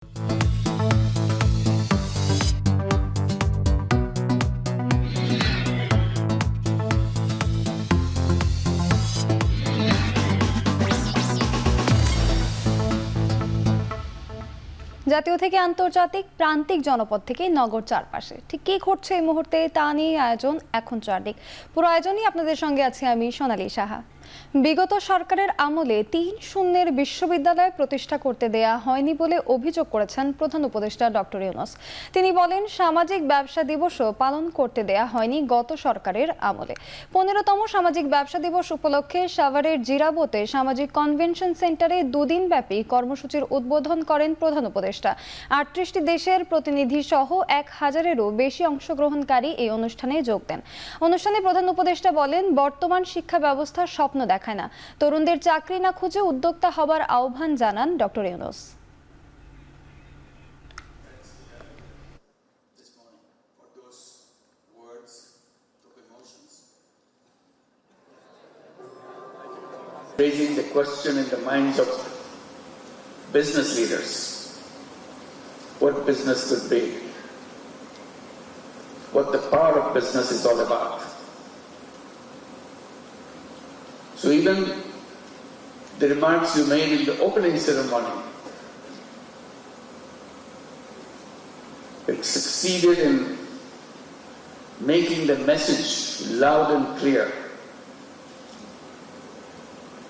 জাতীয় থেকে আন্তর্জাতিক প্রান্তিক জনপদ থেকে নগর চারপাশে ঠিক কি ঘটছে এই মুহূর্তে তা নিয়ে আয়োজন এখন চারদিক। পুরো আয়োজনই আপনাদের সঙ্গে আছি আমি সোনালী সাহা। বিগত সরকারের আমলে ৩-০ বিশ্ববিদ্যালয় প্রতিষ্ঠা করতে দেয়া হয়নি বলে অভিযোগ করেছেন প্রধান উপদেষ্টা ডক্টর ইউনূস। তিনি বলেন, সামাজিক ব্যবসা দিবসও পালন করতে দেয়া হয়নি গত সরকারের আমলে। ১৫তম সামাজিক ব্যবসা দিবস উপলক্ষে সাভারের জিরাবোতে সামাজিক কনভেনশন সেন্টারে দুদিন ব্যাপী কর্মসূচির উদ্বোধন করেন প্রধান উপদেষ্টা। ৩৮টি দেশের প্রতিনিধি সহ ১,০০০-এরও বেশি অংশগ্রহণকারী এই অনুষ্ঠানে যোগ দেন। অনুষ্ঠানে প্রধান উপদেষ্টা বলেন, বর্তমান শিক্ষা ব্যবস্থা স্বপ্ন দেখায় না, তরুণদের চাকরি না খুঁজে উদ্যোক্তা হবার আহ্বান জানান doctor Yunus. Raising the question in the minds of business leaders, what business could be, what the power of business is all about. So even the remarks you made in the opening ceremony, it succeeded in making the message loud and clear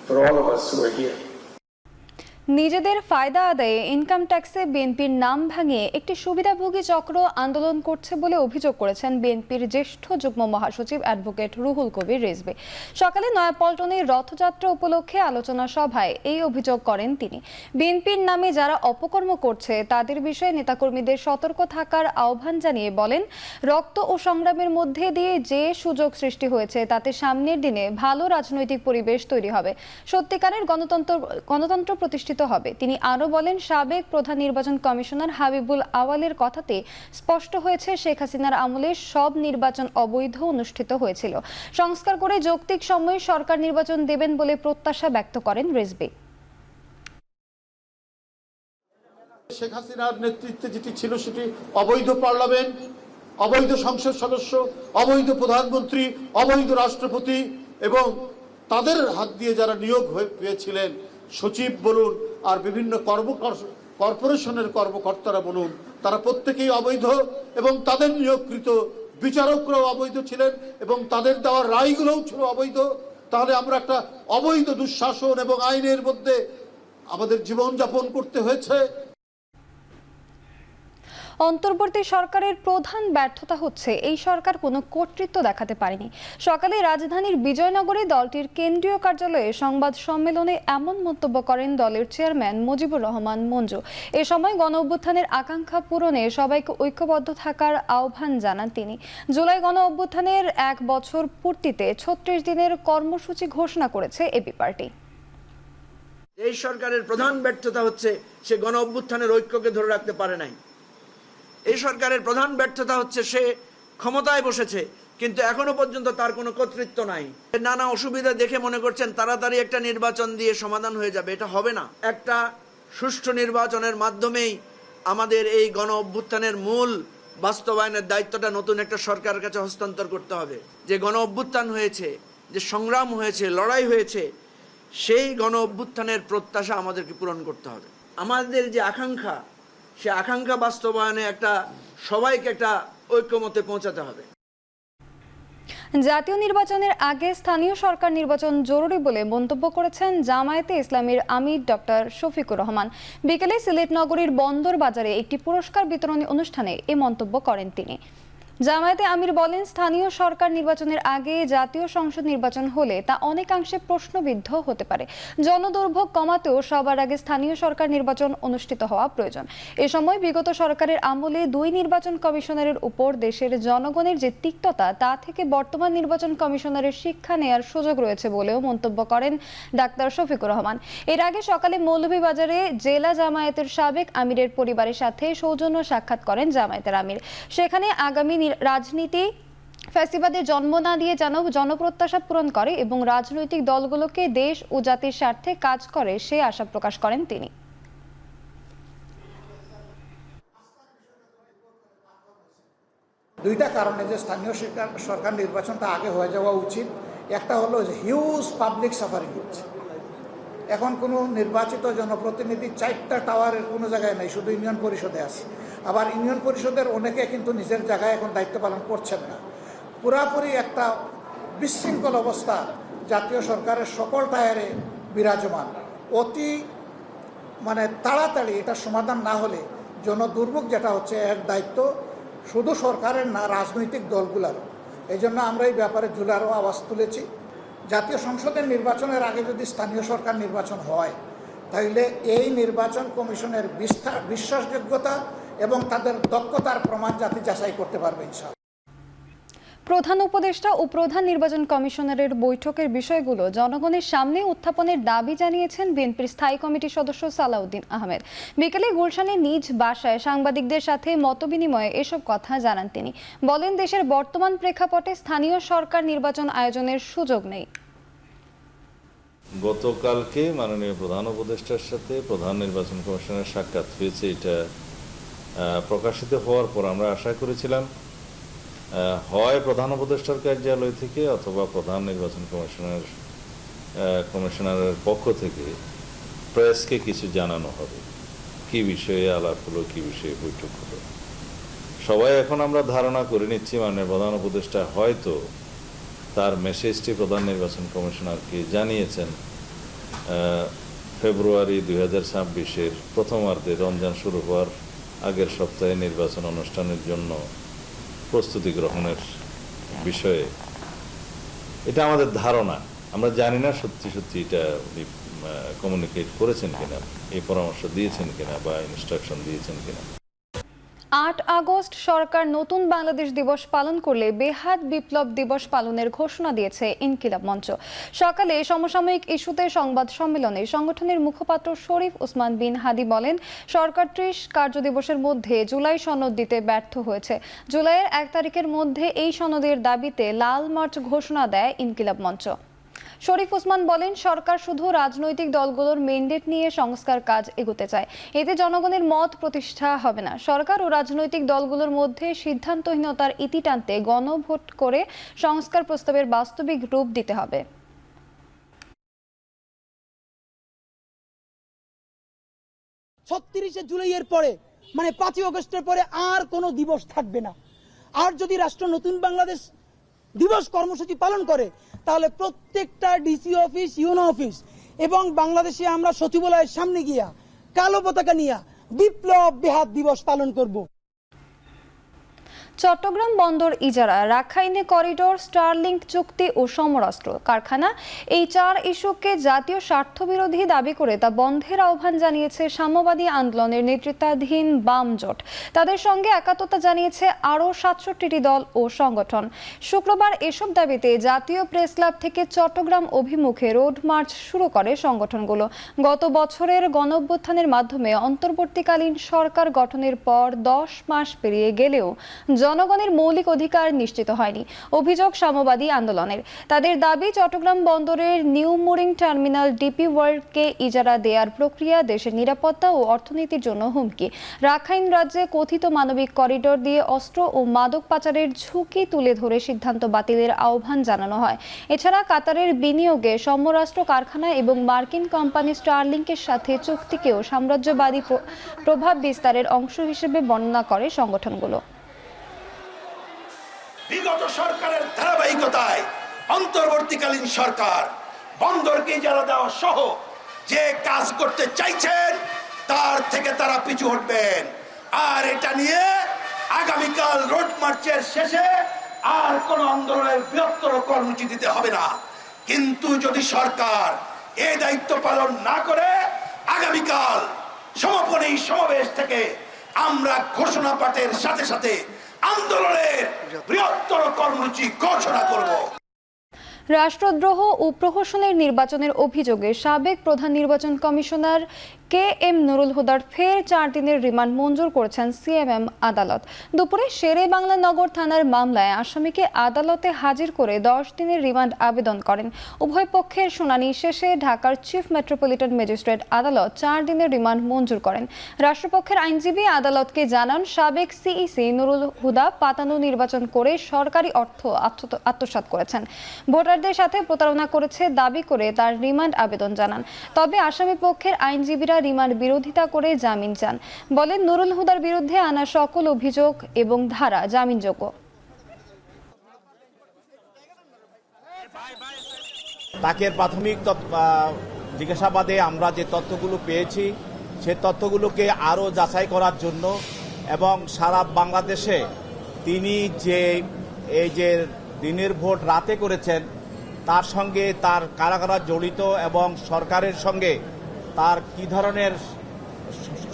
for all of us who are here. নিজেদের ফায়দা আদায়ে income ট্যাক্সে বিএনপির নাম ভাঙিয়ে একটি সুবিধাভোগী চক্র আন্দোলন করছে বলে অভিযোগ করেছেন বিএনপির জ্যেষ্ঠ যুগ্ম মহাসচিব অ্যাডভোকেট রুহুল কবির রিজভী। সকালে নয়াপল্টনের রথযাত্রা উপলক্ষে আলোচনা সভায় এই অভিযোগ করেন তিনি। বিএনপির নামে যারা অপকর্ম করছে তাদের বিষয়ে নেতাকর্মীদের সতর্ক থাকার আহ্বান জানিয়ে বলেন, রক্ত ও সংগ্রামের মধ্যে দিয়ে যে সুযোগ সৃষ্টি হয়েছে তাতে সামনের দিনে ভালো রাজনৈতিক পরিবেশ তৈরি হবে, সত্যিকারের গণতন্ত্র প্রতিষ্ঠিত হবে। তিনি আরো বলেন, সাবেক প্রধান নির্বাচন কমিশনার হাবিবুল আওয়ালের কথাতে স্পষ্ট হয়েছে শেখ হাসিনার আমলে সব নির্বাচন অবৈধ অনুষ্ঠিত হয়েছিল। সংস্কার করে যৌক্তিক সময়ে সরকার নির্বাচন দেবেন বলে প্রত্যাশা ব্যক্ত করেন রিজভী। শেখ হাসিনার নেতৃত্বে যেটি ছিল সেটি অবৈধ পার্লামেন্ট, অবৈধ সংসদ সদস্য, অবৈধ প্রধানমন্ত্রী, অবৈধ রাষ্ট্রপতি এবং তাদের হাত দিয়ে যারা নিয়োগ হয়েছিলেন, সচিব বলুন আর বিভিন্ন কর্পোরেশনের কর্মকর্তারা বলুন, তারা প্রত্যেকেই অবৈধ এবং তাদের নিয়োগকৃত বিচারকরাও অবৈধ ছিলেন এবং তাদের দেওয়ার রায়গুলোও ছিল অবৈধ। তাহলে আমরা একটা অবৈধ দুঃশাসন এবং আইনের মধ্যে আমাদের জীবনযাপন করতে হয়েছে। অন্তর্বর্তী সরকারের প্রধান ব্যর্থতা হচ্ছে এই সরকার কোনো কর্তৃত্ব দেখাতে পারেনি। সকালে রাজধানীর বিজয়নগরে দলটির কেন্দ্রীয় কার্যালয়ে সংবাদ সম্মেলনে এমন মন্তব্য করেন দলের চেয়ারম্যান মুজিবুর রহমান মঞ্জু। এ সময় গণ-অভ্যুত্থানের আকাঙ্ক্ষা পূরণে সবাইকে ঐক্যবদ্ধ থাকার আহ্বান জানান তিনি। জুলাই গণ-অভ্যুত্থানের 1 বছর পূর্তিতে 36 দিনের কর্মসূচি ঘোষণা করেছে এবি পার্টি। এই সরকারের প্রধান ব্যর্থতা হচ্ছে সে গণ-অভ্যুত্থানের ঐক্যকে ধরে রাখতে পারে নাই। এই সরকারের প্রধান ব্যর্থতা হচ্ছে সে ক্ষমতায় বসেছে কিন্তু এখনো পর্যন্ত তার কোনো কর্তৃত্ব নাই। নানা অসুবিধা দেখে মনে করছেন তাড়াতাড়ি একটা নির্বাচন দিয়ে সমাধান হয়ে যাবে, এটা হবে না। একটা সুষ্ঠু নির্বাচনের মাধ্যমেই আমাদের এই গণ অভ্যুত্থানের মূল বাস্তবায়নের দায়িত্বটা নতুন একটা সরকারের কাছে হস্তান্তর করতে হবে। যে গণ অভ্যুত্থান হয়েছে, যে সংগ্রাম হয়েছে, লড়াই হয়েছে, সেই গণ অভ্যুত্থানের প্রত্যাশা আমাদেরকে পূরণ করতে হবে। আমাদের যে আকাঙ্ক্ষা, সে আকাঙ্ক্ষা বাস্তবায়নে সবাইকে একটা ঐক্যমতে পৌঁছাতে হবে। জাতীয় নির্বাচনের আগে স্থানীয় সরকার নির্বাচন জরুরি বলে মন্তব্য করেছেন জামায়াতে ইসলামীর আমির ডক্টর শফিকুর রহমান। বিকেলে সিলেট নগরীর বন্দর বাজারে একটি পুরস্কার বিতরণী অনুষ্ঠানে এই মন্তব্য করেন তিনি। জামায়াতে আমির বলেন, স্থানীয় সরকার নির্বাচনের আগে জাতীয় সংসদ নির্বাচন হলে তা অনেকাংশে প্রশ্নবিদ্ধ হতে পারে। জনদুর্ভোগ কমাতেও সবার আগে স্থানীয় সরকার নির্বাচন অনুষ্ঠিত হওয়া প্রয়োজন। এ সময় বিগত সরকারের আমলে 2 নির্বাচন কমিশনারের উপর দেশের জনগণের যে তিক্ততা, তা থেকে বর্তমান নির্বাচন কমিশনারের শিক্ষা নেয়ার সুযোগ রয়েছে বলেও মন্তব্য করেন ডাক্তার শফিকুর রহমান। এর আগে সকালে মৌলভীবাজারে জেলা জামায়াতের সাবেক আমিরের পরিবারের সাথে সৌজন্য সাক্ষাৎ করেন জামায়াতের আমির। সেখানে আগামী রাজনীতি ফ্যাসিবাদের জন্ম না দিয়ে যেন জনপ্রত্যাশা পূরণ করে এবং রাজনৈতিক দলগুলোকে দেশ ও জাতির স্বার্থে কাজ করে সে আশা প্রকাশ করেন তিনি। দুইটা কারণে যে স্থানীয় সরকার নির্বাচনটা আগে হয়ে যাওয়া উচিত। একটা হলো হিউজ পাবলিক সাফারিং হচ্ছে, এখন কোনো নির্বাচিত জনপ্রতিনিধি 4টা টাওয়ারের কোনো জায়গায় নেই, শুধু ইউনিয়ন পরিষদে আছে। আবার ইউনিয়ন পরিষদের অনেকে কিন্তু নিজের জায়গায় এখন দায়িত্ব পালন করছেন না। পুরাপুরি একটা বিশৃঙ্খল অবস্থা জাতীয় সরকারের সকল টায়ারে বিরাজমান। অতি তাড়াতাড়ি এটা সমাধান না হলে জনদুর্ভোগ যেটা হচ্ছে এর দায়িত্ব শুধু সরকারের না, রাজনৈতিক দলগুলোরও। এই জন্য আমরা এই ব্যাপারে জুলারও আওয়াজ তুলেছি। জাতীয় সংসদের নির্বাচনের আগে যদি স্থানীয় সরকার নির্বাচন হয়, তাহলে এই নির্বাচন কমিশনের বিশ্বাসযোগ্যতা এবং তাদের দক্ষতার প্রমাণ জাতি যাচাই করতে পারবে ইনশাআল্লাহ। প্রধান উপদেষ্টা ও প্রধান নির্বাচন কমিশনারের বৈঠকের বিষয়গুলো জনগণের সামনে উত্থাপনের দাবি জানিয়েছেন বিএনপির স্থায়ী কমিটির সদস্য সালাউদ্দিন আহমেদ। বিকেলে গুলশানে নিজ বাসায় সাংবাদিকদের সাথে মতবিনিময়ে এসব কথা জানান তিনি। বলেন, দেশের বর্তমান প্রেক্ষাপটে স্থানীয় সরকার নির্বাচন আয়োজনের সুযোগ নেই। গতকালকে মাননীয় প্রধান উপদেষ্টার সাথে প্রধান নির্বাচন কমিশনের সাক্ষাৎ হয়েছে। এটা প্রকাশিত হওয়ার পর আমরা আশা করেছিলাম হয় প্রধান উপদেষ্টার কার্যালয় থেকে অথবা প্রধান নির্বাচন কমিশনারের পক্ষ থেকে প্রেসকে কিছু জানানো হবে, কি বিষয়ে আলাপ হলো, কি বিষয়ে বৈঠক হলো। সবাই এখন আমরা ধারণা করে নিচ্ছি মাননীয় প্রধান উপদেষ্টা হয়তো তার মেসেজটি প্রধান নির্বাচন কমিশনারকে জানিয়েছেন ফেব্রুয়ারি 2026-এর প্রথমার্ধে রমজান শুরু হওয়ার আগের সপ্তাহে নির্বাচন অনুষ্ঠানের জন্য প্রস্তুতি গ্রহণের বিষয়ে। এটা আমাদের ধারণা, আমরা জানি না সত্যি সত্যি এটা উনি কমিউনিকেট করেছেন কিনা, এই পরামর্শ দিয়েছেন কিনা বা ইনস্ট্রাকশন দিয়েছেন কিনা। 8 আগস্ট সরকার নতুন বাংলাদেশ দিবস পালন করলে বেহাত বিপ্লব দিবস পালনের ঘোষণা দিয়েছে ইনকিলাব মঞ্চ। সকালে সমসাময়িক ইস্যুতে সংবাদ সম্মেলনে সংগঠনের মুখপাত্র শরীফ ওসমান বিন হাদি বলেন, সরকার 30 কার্যদিবসের মধ্যে জুলাই সনদ দিতে ব্যর্থ হয়েছে। জুলাইয়ের 1 তারিখের মধ্যে এই সনদের দাবিতে লাল মার্চ ঘোষণা দেয় ইনকিলাব মঞ্চ। শরীফ ওসমান বলেন, সরকার শুধু রাজনৈতিক দলগুলোর ম্যান্ডেট নিয়ে সংস্কার কাজ এগোতে চায়, এতে জনগণের মত প্রতিষ্ঠা হবে না। সরকার ও রাজনৈতিক দলগুলোর মধ্যে সিদ্ধান্তহীনতার ইতি টানতে গণভোট করে সংস্কার প্রস্তাবের বাস্তবিক রূপ দিতে হবে। 36 জুলাইয়ের পরে 5 আগস্টের পরে আর কোনো দিবস থাকবে না। আর যদি রাষ্ট্র নতুন বাংলাদেশ দিবস কর্মসূচি পালন করে, তাহলে প্রত্যেকটা ডিসি অফিস, ইউনো অফিস এবং বাংলাদেশে আমরা সচিবালয়ের সামনে গিয়া কালো পতাকা নিয়ে বিপ্লব বেহাত দিবস পালন করব। চট্টগ্রাম বন্দর ইজারা, রাখাইনে করিডোর, স্টারলিংক চুক্তি ও সমরাস্ত্র কারখানা, এই 4 ইস্যুকে জাতীয় স্বার্থবিরোধী দাবি করে তা বন্ধের আহ্বান জানিয়েছে সাম্যবাদী আন্দোলনের নেতৃত্বাধীন বাম জোট। তাদের সঙ্গে একাত্মতা জানিয়েছে আরও 67টি দল ও সংগঠন। শুক্রবার এসব দাবিতে জাতীয় প্রেস ক্লাব থেকে চট্টগ্রাম অভিমুখে রোড মার্চ শুরু করে সংগঠনগুলো। গত বছরের গণঅভ্যুত্থানের মাধ্যমে অন্তর্বর্তীকালীন সরকার গঠনের পর 10 মাস পেরিয়ে গেলেও জনগণের মৌলিক অধিকার নিশ্চিত হয়নি, অভিযোগ সাম্যবাদী আন্দোলনের। তাদের দাবি, চট্টগ্রাম বন্দরের নিউ মুরিং টার্মিনাল ডিপি ওয়ার্ল্ডকে ইজারা দেওয়ার প্রক্রিয়া দেশের নিরাপত্তা ও অর্থনীতির জন্য হুমকি। রাখাইন রাজ্যে কথিত মানবিক করিডোর দিয়ে অস্ত্র ও মাদক পাচারের ঝুঁকি তুলে ধরে সিদ্ধান্ত বাতিলের আহ্বান জানানো হয়। এছাড়া কাতারের বিনিয়োগে সমরাস্ত্র কারখানা এবং মার্কিন কোম্পানি স্টারলিংকের সাথে চুক্তিকেও সাম্রাজ্যবাদী প্রভাব বিস্তারের অংশ হিসেবে বর্ণনা করে সংগঠনগুলো। বিগত সরকারের ধারাবাহিকতায় অন্তর্বর্তীকালীন সরকার বন্দরকে ইজারা দেওয়া সহ যে কাজ করতে চাইছেন তার থেকে তারা পিছু হটবেন। আর এটা নিয়ে আগামীকাল রোড মার্চের শেষে আর কোন আন্দোলনের বৃহত্তর কর্মসূচি দিতে হবে না। কিন্তু যদি সরকার এই দায়িত্ব পালন না করে, আগামীকাল সমাপনী সমাবেশ থেকে আমরা ঘোষণা পাঠের সাথে সাথে আন্দোলনের বৃহত্তর কর্মসূচি ঘোষণা করব। রাষ্ট্রদ্রোহ ও প্রহসনের নির্বাচনের অভিযোগে সাবেক প্রধান নির্বাচন কমিশনার কে এম নুরুল হুদার ফের 4 দিনের রিমান্ড মঞ্জুর করেছেন সিএমএম আদালত। দুপুরে শেরে বাংলা নগর থানার মামলায় আসামিকে আদালতে হাজির করে 10 দিনের রিমান্ড আবেদন করেন। উভয় পক্ষের শুনানি শেষে ঢাকার চিফ মেট্রোপলিটন ম্যাজিস্ট্রেট আদালত 4 দিনের রিমান্ড মঞ্জুর করেন। রাষ্ট্রপক্ষের আইনজীবী আদালতকে জানান, সাবেক সিইসি নুরুল হুদা পাতানো নির্বাচন করে সরকারি অর্থ আত্মসাৎ করেছেন, ভোটারদের সাথে প্রতারণা করেছে দাবি করে তার রিমান্ড আবেদন জানান। তবে আসামি পক্ষের আইনজীবীরা রিমান্ড বিরোধিতা করে জামিন চান। বলেন, নুরুল হুদার বিরুদ্ধে আনা সকল অভিযোগ এবং ধারা জামিনযোগ্য। তাকে প্রাথমিক জিজ্ঞাসাবাদে আমরা যে তথ্যগুলো পেয়েছি সে তথ্যগুলোকে আরও যাচাই করার জন্য এবং সারা বাংলাদেশে তিনি যে এই যে দিনের ভোট রাতে করেছেন তার সঙ্গে তার কারা কারা জড়িত এবং সরকারের সঙ্গে তার কি ধরনের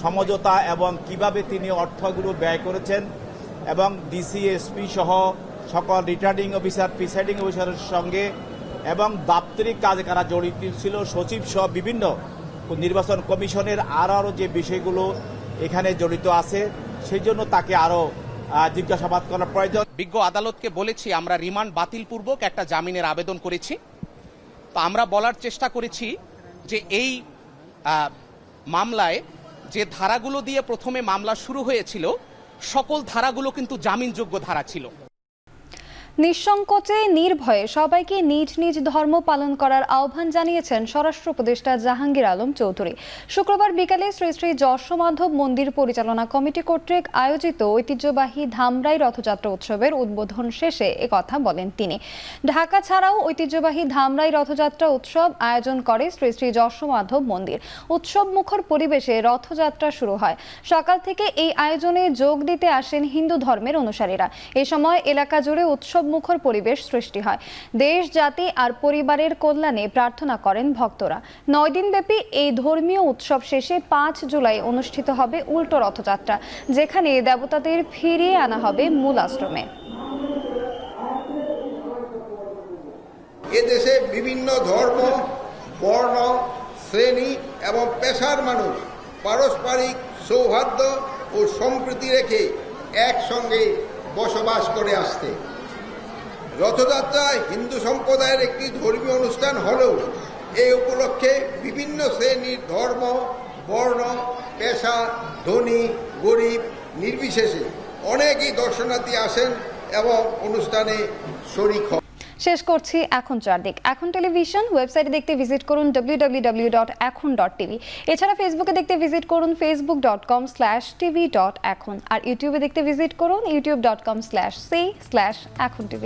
সমঝোতা এবং কিভাবে তিনি অর্থগুলো ব্যয় করেছেন এবং ডিসি এসপি সহ সকল রিটার্নিং অফিসার প্রিসাইডিং অফিসারের সঙ্গে এবং দাপ্তরিক কাজে কারা জড়িত ছিল, সচিব সহ বিভিন্ন নির্বাচন কমিশনের আরও যে বিষয়গুলো এখানে জড়িত আছে সেই জন্য তাকে আরও জিজ্ঞাসাবাদ করার প্রয়োজন। বিজ্ঞ আদালতকে বলেছি আমরা রিমান্ড বাতিলপূর্বক একটা জামিনের আবেদন করেছি। তো আমরা বলার চেষ্টা করেছি যে এই মামলায় যে ধারাগুলো দিয়ে প্রথমে মামলা শুরু হয়েছিল সকল ধারাগুলো কিন্তু জামিনযোগ্য ধারা ছিল। নিঃসংকোচে নির্ভয়ে সবাইকে নিজ নিজ ধর্ম পালন করার আহ্বান জানিয়েছেন স্বরাষ্ট্র উপদেষ্টা জাহাঙ্গীর আলম চৌধুরী। শুক্রবার বিকালে শ্রী শ্রী যশোমাধব মন্দির পরিচালনা কমিটি কর্তৃক আয়োজিত ঐতিহ্যবাহী ধামরাই রথযাত্রা উৎসবের উদ্বোধন শেষে একথা বলেন তিনি। ঢাকা ছাড়াও ঐতিহ্যবাহী ধামরাই রথযাত্রা উৎসব আয়োজন করে শ্রী শ্রী যশোমাধব মন্দির। উৎসব মুখর পরিবেশে রথযাত্রা শুরু হয়। সকাল থেকে এই আয়োজনে যোগ দিতে আসেন হিন্দু ধর্মের অনুসারীরা। এ সময় এলাকা জুড়ে উৎসব মুখর পরিবেশ সৃষ্টি হয়। দেশ, জাতি আর পরিবারের কল্যাণে প্রার্থনা করেন ভক্তরা। 9 দিনব্যাপী এই ধর্মীয় উৎসব শেষে 5 জুলাই অনুষ্ঠিত হবে উল্টো রথযাত্রা, যেখানে দেবতাদের ফিরিয়ে আনা হবে মূল আশ্রমে। এদেশে বিভিন্ন ধর্ম, বর্ণ, শ্রেণী এবং পেশার মানুষ পারস্পরিক সৌহার্দ্য ও সম্প্রীতি রেখে একসঙ্গে বসবাস করে আসছে। রথযাত্রা হিন্দু সম্প্রদায়ের একটি ধর্মীয় অনুষ্ঠান হলেও এই উপলক্ষে বিভিন্ন শ্রেণীর ধর্ম, বর্ণ, পেশা, ধনী, গরিব নির্বিশেষে অনেকেই দর্শনার্থী আসেন এবং অনুষ্ঠানে শরীক হন। শেষ করছি এখন চারদিক। এখন টেলিভিশন ওয়েবসাইটে দেখতে ভিজিট করুন www.ekhon.tv। এছাড়া ফেসবুকে দেখতে ভিজিট করুন facebook.com/tv.ekhon আর ইউটিউবে দেখতে ভিজিট করুন youtube.com/c/ekhon tv।